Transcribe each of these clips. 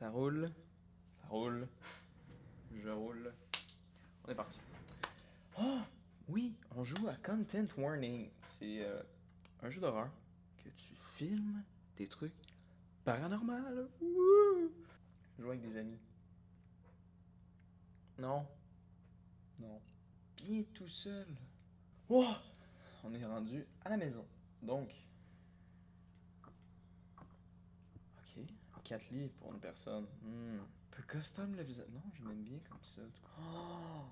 Ça roule. Ça roule. Je roule. On est parti. Oh! Oui, on joue à Content Warning. C'est un jeu d'horreur que tu filmes des trucs paranormaux. Wouh! Jouer avec des amis. Non. Non. Bien tout seul. Oh! On est rendu à la maison. Donc. Ok. 4 lits pour une personne. On peut custom le visage. Non, je m'aime bien comme ça. Oh!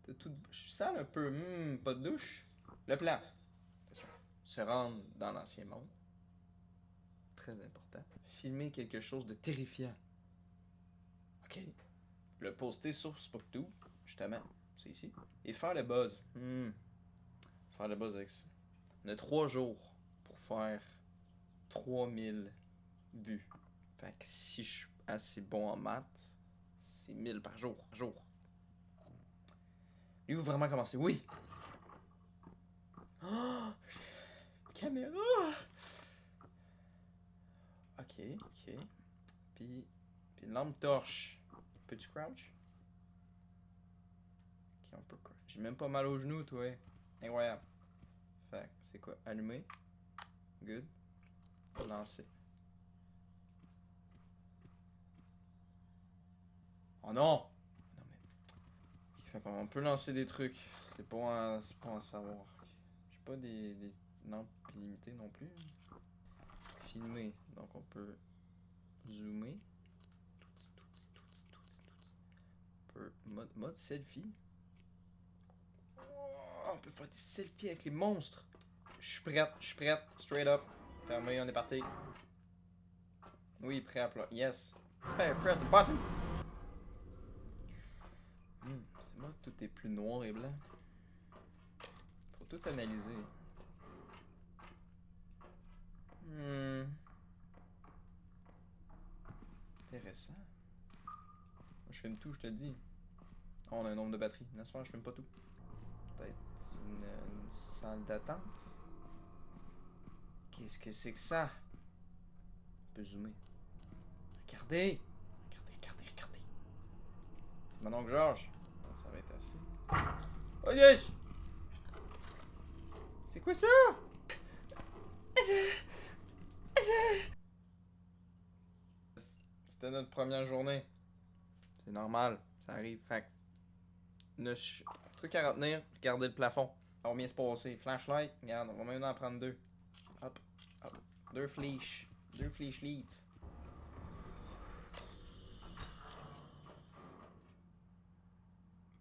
T'as tout... Je sens un peu. Pas de douche. Le plan. Attention. Se rendre dans l'ancien monde. Très important. Filmer quelque chose de terrifiant. Ok. Le poster sur SpookTube, justement. C'est ici. Et faire le buzz. Faire le buzz avec ça. On a 3 jours pour faire 3000 vues. Fait que si je suis assez bon en maths, c'est 1000 par jour. Lui, vous vraiment commencer? Oui! Oh! Caméra! Ok. Puis une lampe torche. Peux-tu crouch? Ok, on peut crouch. J'ai même pas mal aux genoux, toi. Incroyable. Fait que c'est quoi? Allumer. Good. Lancer. Oh non! Non mais. Ok, fait qu'on peut lancer des trucs. C'est pas à savoir. Okay. J'ai pas des lampes limitées non plus. Filmer. Donc on peut zoomer. On peut mode selfie. Oh, on peut faire des selfies avec les monstres. Je suis prête. Straight up. Fermé, on est parti. Oui, prêt à plat. Yes. Press the button. C'est moi, tout est plus noir et blanc. Faut tout analyser. Intéressant. Moi, je filme tout, je te le dis. Oh, on a un nombre de batteries. Laisse faire, je filme pas tout. Peut-être une salle d'attente. Qu'est-ce que c'est que ça? On peut zoomer. Regardez! C'est mon oncle Georges. Ça va être assez. Oh yes! C'est quoi ça? C'était notre première journée. C'est normal, ça arrive. Fait que, truc à retenir, regardez le plafond. Ça va bien se passer. Flashlight, regarde, on va même en prendre 2. Hop. 2 flèches. 2 flèches leads.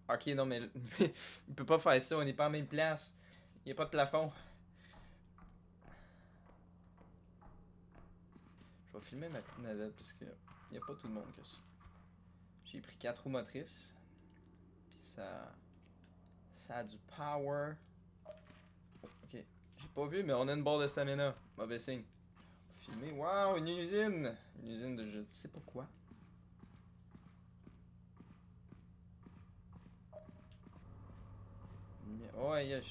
Ok, non, mais il peut pas faire ça, on n'est pas en même place. Il n'y a pas de plafond. Je vais filmer ma petite navette parce que il n'y a pas tout le monde que ça. J'ai pris 4 roues motrices. Puis ça a du power. Ok. J'ai pas vu, mais on a une barre de stamina. Mauvais signe. Filmer. Waouh, une usine! Une usine de je sais pas quoi. Oh, yes.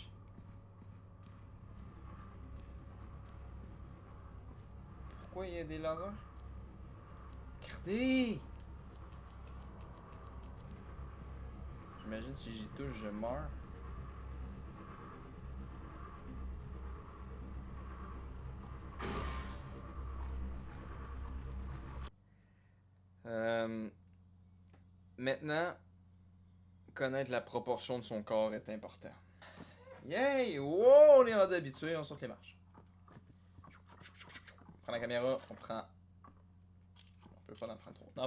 Pourquoi il y a des lasers? Regardez! J'imagine si j'y touche, je meurs. Maintenant, connaître la proportion de son corps est important. Yay! Wow! On est rendu habitué, on sort les marches. On prend la caméra, on prend. On peut pas en prendre trop. On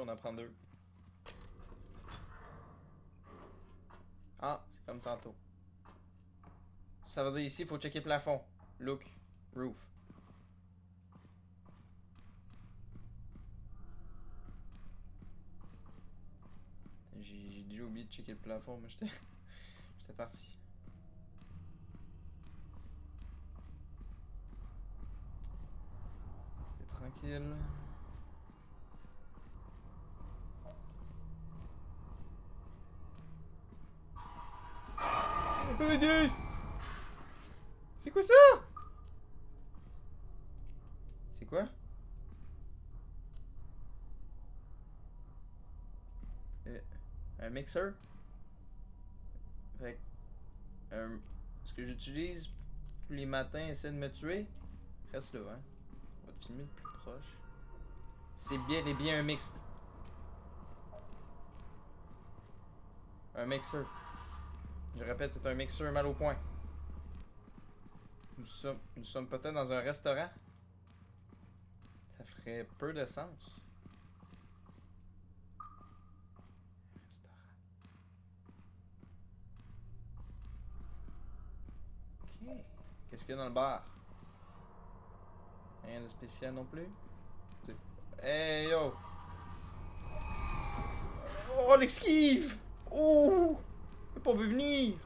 en prend 2. Ah, c'est comme tantôt. Ça veut dire ici, il faut checker le plafond. Look, roof. J'ai déjà oublié de checker le plafond, mais j'étais parti. C'est tranquille. C'est quoi ça? C'est quoi? Un mixeur? Fait ce que j'utilise tous les matins essaie de me tuer. Reste là, hein. On va te filmer de plus proche. C'est bien et bien un mix. Un mixeur. Je répète, c'est un mixeur mal au point. Nous sommes peut-être dans un restaurant. Ça ferait peu de sens. Restaurant. Ok. Qu'est-ce qu'il y a dans le bar? Rien de spécial non plus. Hey yo! Oh l'esquive! Oh! J'ai pas vu venir!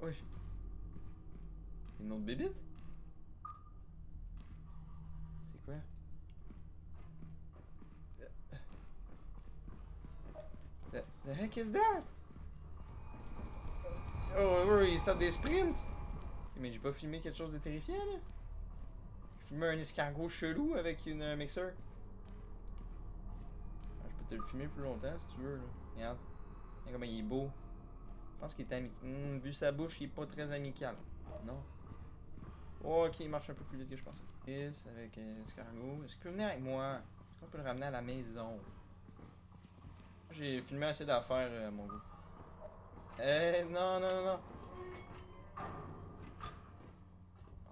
Oui. Une autre bébite? C'est quoi? The heck is that? Oh, il se tape des sprints! Mais j'ai pas filmé quelque chose de terrifiant là? J'ai filmé un escargot chelou avec un mixeur. Ah, je peux te le filmer plus longtemps si tu veux là. Regarde. Regarde comment il est beau. Je pense qu'il est amical. Vu sa bouche, il est pas très amical. Non. Oh, ok, il marche un peu plus vite que je pensais. Yes, avec un escargot. Est-ce qu'il peut venir avec moi? Est-ce qu'on peut le ramener à la maison? J'ai filmé assez d'affaires à mon goût. Non, non, non, non.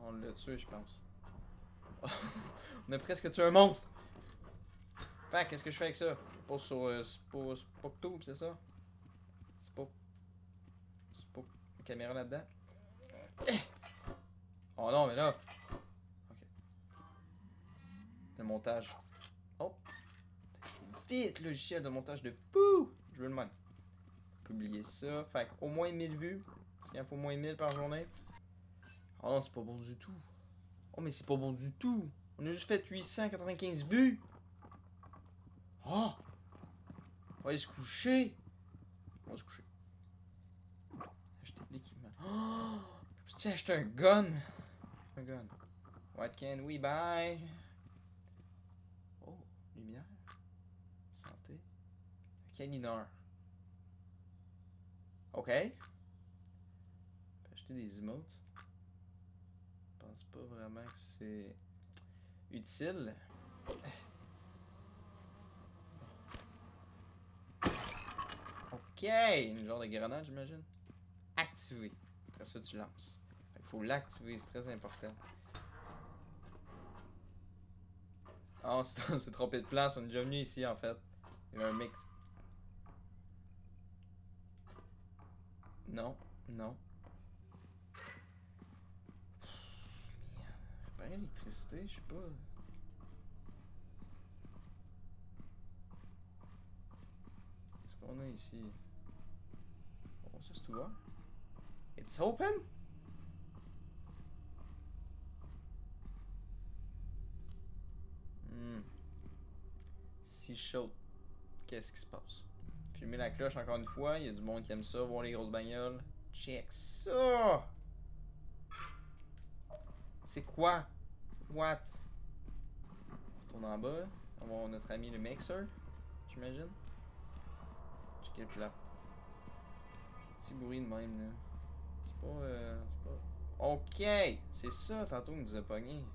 On l'a tué, je pense. On a presque tué un monstre. Fait, qu'est-ce que je fais avec ça? Pas sur Spocktube, c'est ça? Spock. La caméra là-dedans. Oh non, mais là. Ok. Le montage. Oh. C'est vite, le logiciel de montage de pou. Je veux le même. Publier ça. Fait au moins 1000 vues. S'il en faut au moins 1000 par journée. Oh non, c'est pas bon du tout. Oh, mais c'est pas bon du tout. On a juste fait 895 vues. Oh! On va aller se coucher. On va se coucher. Acheter de l'équipement. Oh! Peux-tu acheter un gun? Un gun. What can we buy? Oh, lumière. Santé. Canineur. Ok. On peut acheter des emotes. Je pense pas vraiment que c'est utile. Ok, une genre de grenade, j'imagine. Activer. Après ça, tu lances. Il faut l'activer, c'est très important. Oh, on s'est trompé de place, on est déjà venu ici en fait. Il y a un mix. Non, non. Réparer l'électricité, je sais pas. Qu'est-ce qu'on a ici? Oh, ça c'est ouvert. It's open? Si chaud. Qu'est-ce qui se passe? Filmer la cloche encore une fois. Il y a du monde qui aime ça, voir les grosses bagnoles. Check ça! C'est quoi? What? On retourne en bas. On va voir notre ami le mixer. J'imagine. Checker le plat. Petit bruit de même là. C'est pas. Ok! C'est ça, tantôt on nous a pogné.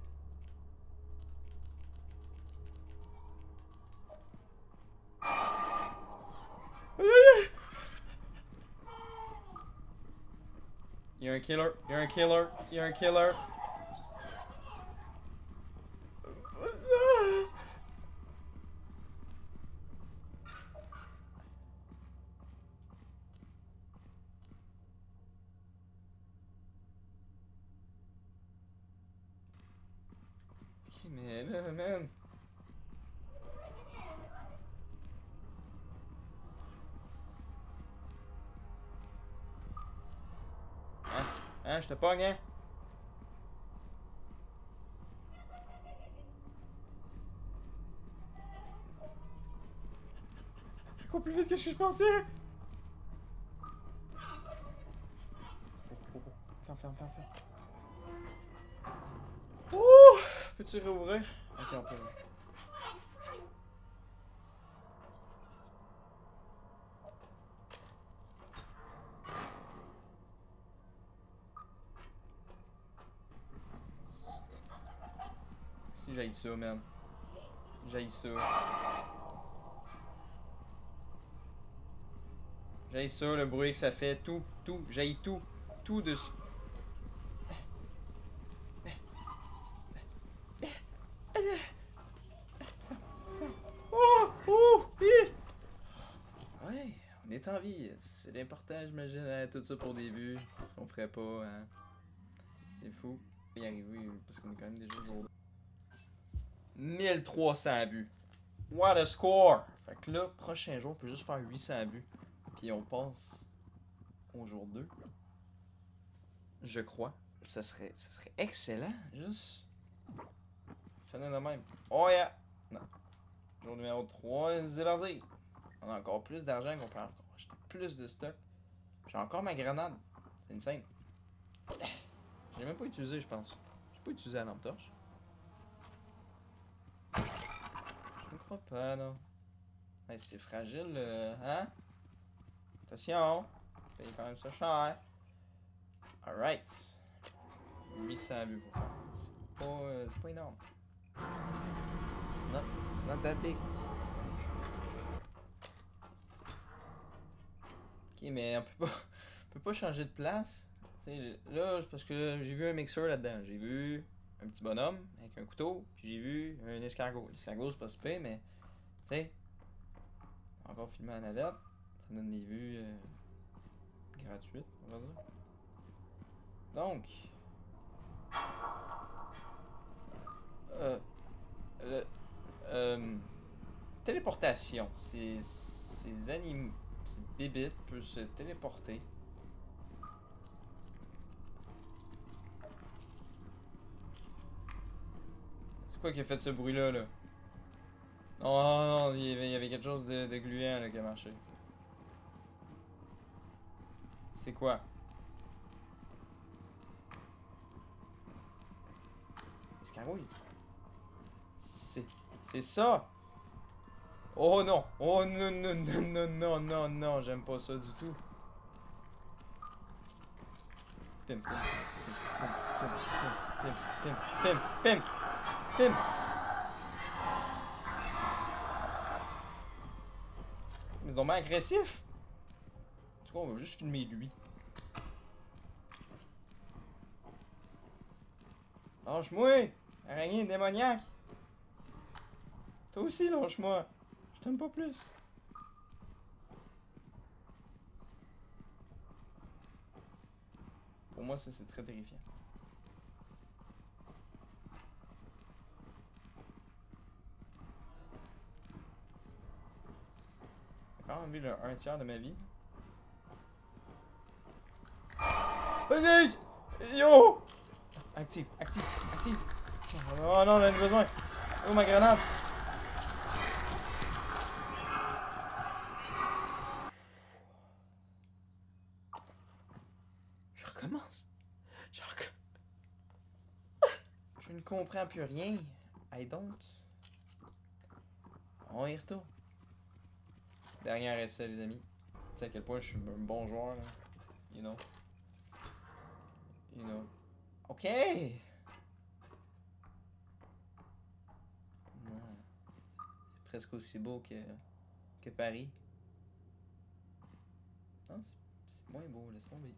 Il y a un killer, il y a un killer, il y a un killer. What's ça? Ok, mais là, man. Hein, je te pogne, hein? Encore plus vite que je pensais! Oh, oh, oh. ferme. Ouh! Peux-tu réouvrir? Ok, on peut. Si j'haïs ça, man. J'haïs ça. J'haïs ça, le bruit que ça fait. Tout. J'haïs tout. Tout dessus. Ouais, on est en vie. C'est l'important, j'imagine, hein, tout ça pour des vues. Ce qu'on ferait pas, hein. C'est fou. Y arriver, parce qu'on est quand même déjà jour 1300 vues. What a score! Fait que là, prochain jour, on peut juste faire 800 vues. Puis on passe au jour 2. Je crois. Ça serait excellent. Juste. Finir de même. Oh yeah! Non. Jour numéro 3, c'est parti! On a encore plus d'argent qu'on peut encore acheter plus de stock. J'ai encore ma grenade. C'est insane. Je l'ai même pas utilisé, je pense. J'ai pas utilisé la lampe torche. Je ne crois pas, non. Hey, c'est fragile, hein? Attention! Paye quand même ça cher. Alright. 800 vues pour faire. C'est pas énorme. It's not that big. Ok, mais on peut pas changer de place. T'sais, là, c'est parce que j'ai vu un mixeur là-dedans. J'ai vu un petit bonhomme avec un couteau, puis j'ai vu un escargot. L'escargot, c'est pas super, mais tu sais, encore filmé en navette, ça donne des vues gratuites, on va dire. Donc, euh, téléportation. Ces animaux, ces bébites peuvent se téléporter. C'est quoi qui a fait ce bruit-là, là? Non, il y avait quelque chose de gluant là, qui a marché. C'est quoi? Escargouille? C'est ça! Oh non! Oh non, j'aime pas ça du tout. Pim, pim, pim. Mais c'est vraiment agressif! En tout cas, on va juste filmer lui. Lâche-moi! Araignée démoniaque! Toi aussi, lâche-moi! Je t'aime pas plus. Pour moi, ça, c'est très terrifiant. J'ai quand même vu le 1/3 de ma vie. Vas-y! Yo! Active. Oh non, on a besoin. Oh, ma grenade! Je recommence. Je ne comprends plus rien. I don't. On y retourne. Dernier essai, les amis. Tu sais à quel point je suis un bon joueur, là. You know. Ok! Non. C'est presque aussi beau que Paris. Non, c'est moins beau, laisse tomber.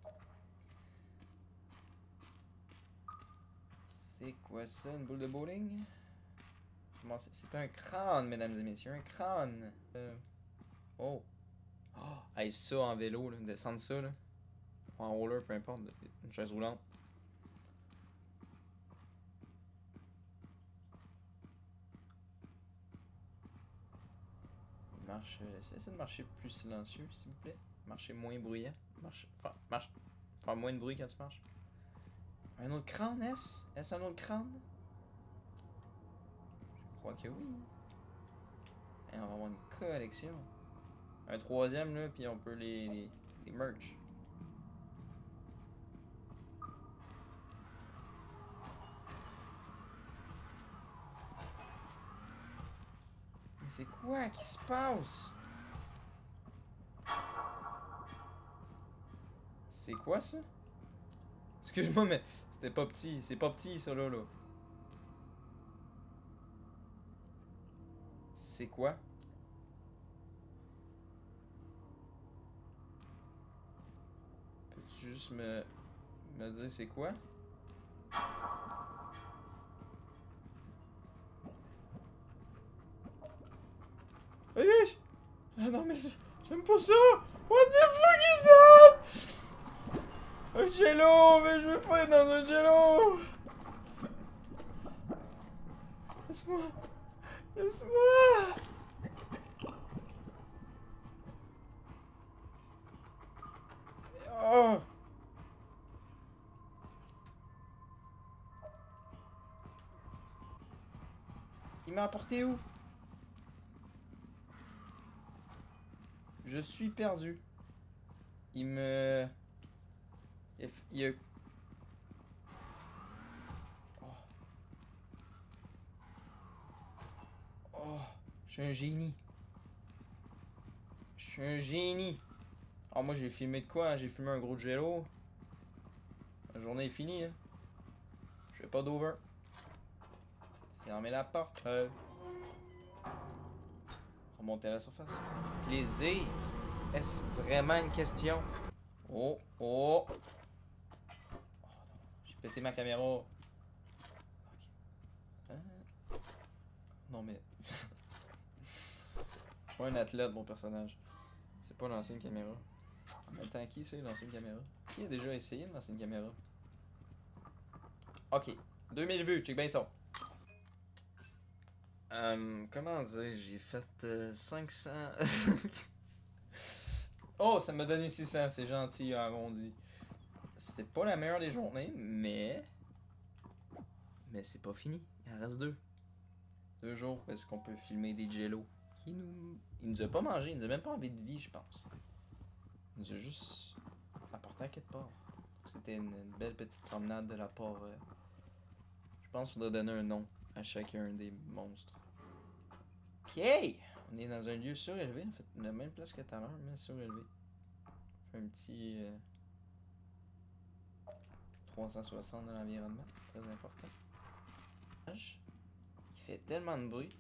C'est quoi ça, une boule de bowling? C'est un crâne, mesdames et messieurs, un crâne. Oh. Hey, ça en vélo, là, descendre ça, là. Ou en roller, peu importe, une chaise roulante. Essayez de marcher plus silencieux, s'il vous plaît. Marcher moins bruyant. Faire moins de bruit quand tu marches. Un autre crâne, est-ce? Est-ce un autre crâne? Je crois que oui. Et on va avoir une collection. Un troisième, là, puis on peut les merch. C'est quoi qui se passe? C'est quoi ça? Excuse-moi, mais c'était pas petit. C'est pas petit, ça, là. C'est quoi? Peux-tu juste me dire c'est quoi? Aïe! Ah non, mais j'aime pas ça! What the fuck is that? Un jello! Mais je veux pas être dans un jello! Laisse-moi! Laisse-moi! Oh! Il m'a apporté où? Je suis perdu. Il me... Il a... Oh. Oh. Je suis un génie. Je suis un génie. Alors moi j'ai filmé de quoi? J'ai fumé un gros jello. La journée est finie. Hein. Je fais pas d'over. Fermez la porte. Remonter à la surface. Plaisir. Est-ce vraiment une question? Oh, oh. Oh non, j'ai pété ma caméra. Ok. Non mais... C'est pas un athlète mon personnage. C'est pas l'ancienne caméra. En même temps, qui c'est l'ancienne caméra? Qui a déjà essayé de lancer une caméra? Ok. 2000 vues, check bien ça. Comment dire? J'ai fait 500... Oh, ça m'a donné 600, c'est gentil, arrondi. C'est pas la meilleure des journées, mais... Mais c'est pas fini, il en reste 2. 2 jours, est-ce qu'on peut filmer des jellos? Il nous a pas mangé, il nous a même pas envie de vie, je pense. Il nous a juste apporté à quelque part. C'était une belle petite promenade de la part... Je pense qu'il faudrait donner un nom à chacun des monstres. Ok! On est dans un lieu surélevé, en fait, la même place que tout à l'heure, mais surélevé. Un petit 360 dans l'environnement, très important. Il fait tellement de bruit.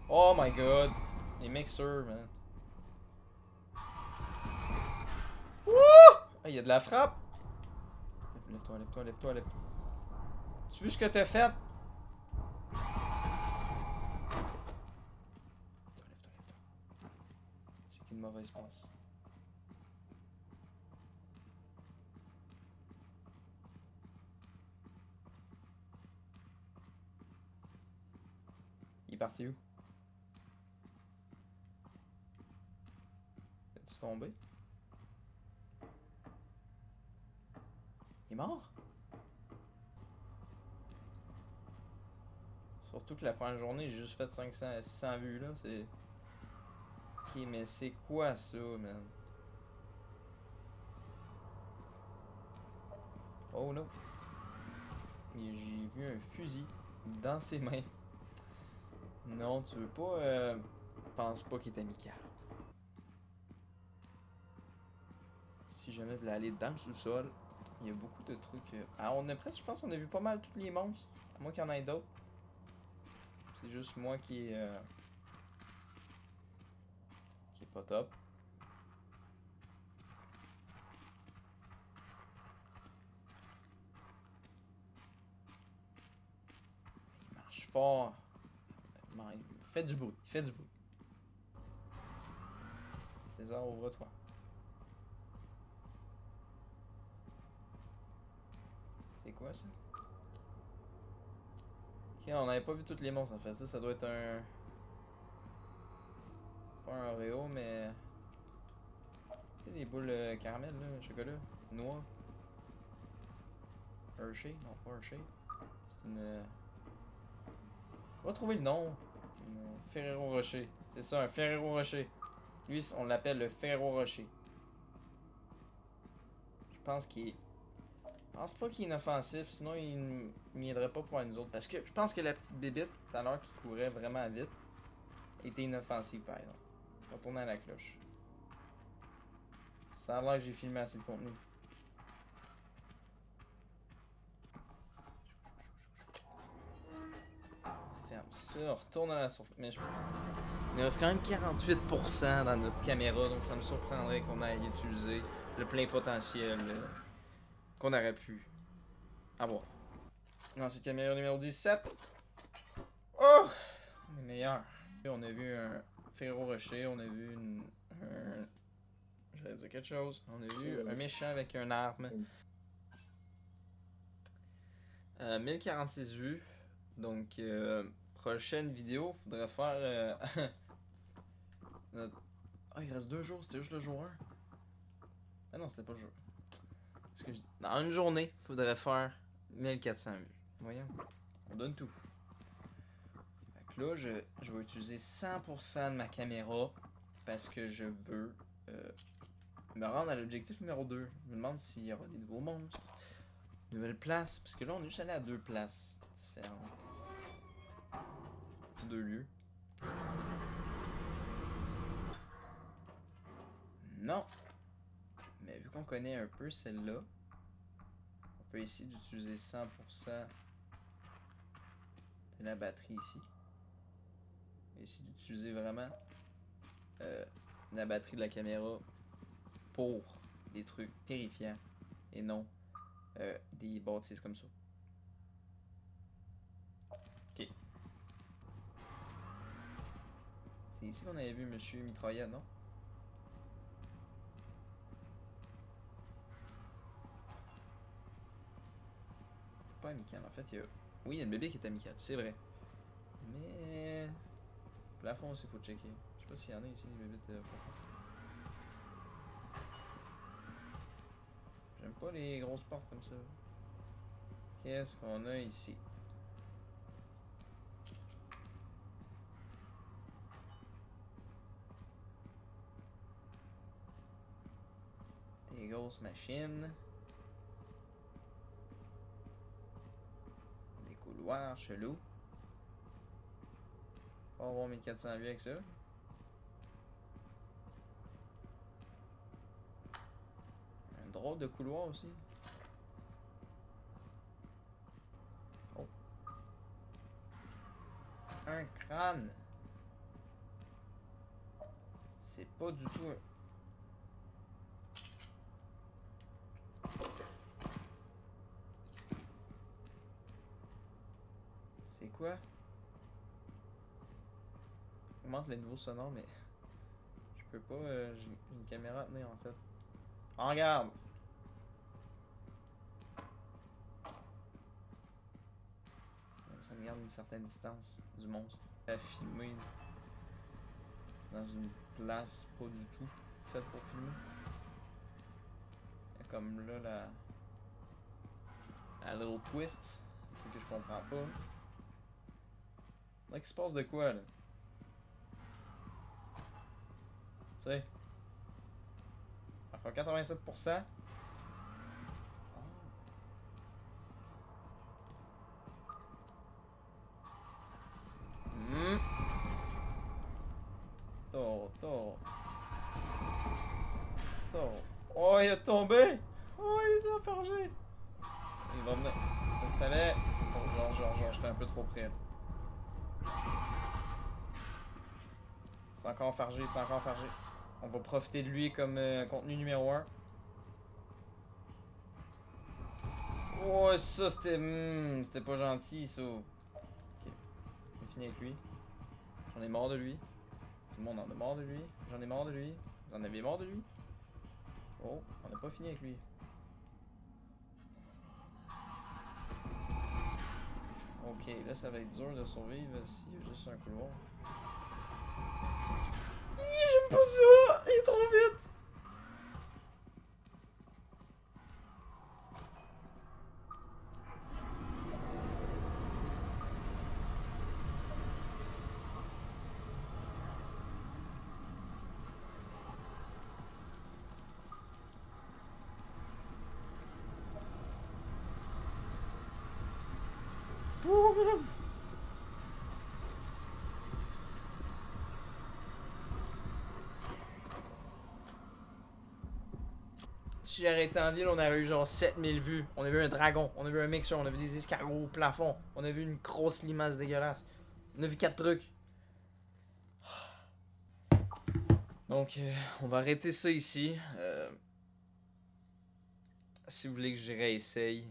Oh my god! Les mixeurs, man. Wouh! Ah, il y a de la frappe! Lève-toi, lève-toi, lève-toi, lève-toi. Tu vois ce que t'as fait? Lève-toi, lève-toi. C'est qu'une mauvaise passe. Il est parti où? Est-tu tombé? Il est mort? Surtout que la première journée, j'ai juste fait 500, 600 vues là, c'est... Ok, mais c'est quoi ça, man? Oh non. J'ai vu un fusil dans ses mains. Non, tu veux pas... pense pas qu'il est amical. Si jamais vous voulez aller dans le sous-sol, il y a beaucoup de trucs... Ah, on a presque, je pense qu'on a vu pas mal tous les monstres. À moins qu'il y en ait d'autres. C'est juste moi qui est pas top. Il marche fort. Il fait du bruit. Il fait du bruit. César, ouvre-toi. C'est quoi ça? Ok, on n'avait pas vu toutes les monstres en fait. Ça doit être un... Pas un Oreo, mais... Tu sais, les boules caramel, là, chocolat, noix. Hershey? Non, pas Hershey. C'est une... On va trouver le nom. Une Ferrero Rocher. C'est ça, un Ferrero Rocher. Lui, on l'appelle le Ferrero Rocher. Je pense qu'il est Je pense pas qu'il est inoffensif, sinon il ne viendrait pas pour nous autres. Parce que je pense que la petite bébite, tout à l'heure, qui courait vraiment vite, était inoffensive par exemple. Retourner à la cloche. Ça a l'air que j'ai filmé assez de contenu. Ferme ça, retourne à la surface. Mais il reste quand même 48% dans notre caméra, donc ça me surprendrait qu'on aille utiliser le plein potentiel qu'on aurait pu avoir. Dans cette caméra numéro 17. Oh! On est meilleur. On a vu un Ferro Rocher, on a vu j'allais dire quelque chose. On a vu un méchant avec une arme. 1046 vues. Donc, prochaine vidéo, faudrait faire. Ah, il reste 2 jours, c'était juste le jour 1. Ah non, c'était pas le jour. Ce que je dis. Dans une journée, faudrait faire 1400 vues. Voyons, on donne tout. Fait que là, je vais utiliser 100% de ma caméra parce que je veux me rendre à l'objectif numéro 2. Je me demande s'il y aura des nouveaux monstres, nouvelles places, parce que là, on est juste allé à 2 places différentes. 2 lieux. Non! Mais vu qu'on connaît un peu celle-là, on peut essayer d'utiliser 100% de la batterie ici. On va essayer d'utiliser vraiment la batterie de la caméra pour des trucs terrifiants et non des bâtisses comme ça. Ok. C'est ici qu'on avait vu Monsieur Mitraillette, non? Pas amical, en fait, il y a... Oui, il y a le bébé qui est amical, c'est vrai. Mais... Plafond aussi, faut checker. Je sais pas s'il y en a ici, des bébés de plafond. J'aime pas les grosses portes comme ça. Qu'est-ce qu'on a ici? Des grosses machines. Des couloirs chelous. Pas avoir 1400 vues avec ça. Un drôle de couloir aussi. Oh. Un crâne. C'est pas du tout un... C'est quoi? Augmente le niveau sonore, mais... Je peux pas... j'ai une caméra à tenir, en fait. Oh, regarde! Ça me garde une certaine distance du monstre. À filmer dans une place pas du tout faite pour filmer. Comme là, la little twist. Un truc que je comprends pas. Là, qu'il se passe de quoi, là? Tu sais. Encore 87%. Toro. Oh, il a tombé! Oh, il est enfargé! Il va venir. Il fallait. Oh, genre, j'étais un peu trop près. C'est encore enfargé. On va profiter de lui comme contenu numéro 1. Oh, ça c'était. C'était pas gentil, ça. Ok. J'ai fini avec lui. J'en ai marre de lui. Tout le monde en a marre de lui. J'en ai marre de lui. Vous en avez marre de lui? Oh, on n'a pas fini avec lui. Ok, là ça va être dur de survivre s'il y a juste un couloir. J'aime pas ça! Il est trop vite! man! Si j'aurais été en ville, on aurait eu genre 7000 vues. On a vu un dragon, on a vu un mixeur, on a vu des escargots au plafond, on a vu une grosse limace dégueulasse. On a vu 4 trucs. Donc, on va arrêter ça ici. Si vous voulez que je réessaye,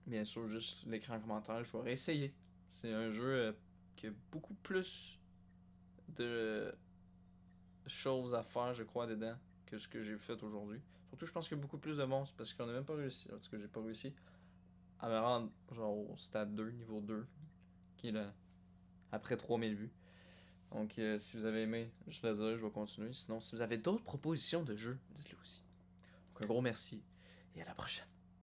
bien sûr, juste l'écran en commentaire, je vais réessayer. C'est un jeu qui a beaucoup plus de choses à faire, je crois, dedans que ce que j'ai fait aujourd'hui. Surtout, je pense qu'il y a beaucoup plus de monstres parce qu'on n'a même pas réussi. En tout cas, j'ai pas réussi à me rendre genre au stade 2, niveau 2, qui est là, après 3000 vues. Donc, si vous avez aimé, juste le dire, je vais continuer. Sinon, si vous avez d'autres propositions de jeux, dites-le aussi. Donc, un gros merci et à la prochaine.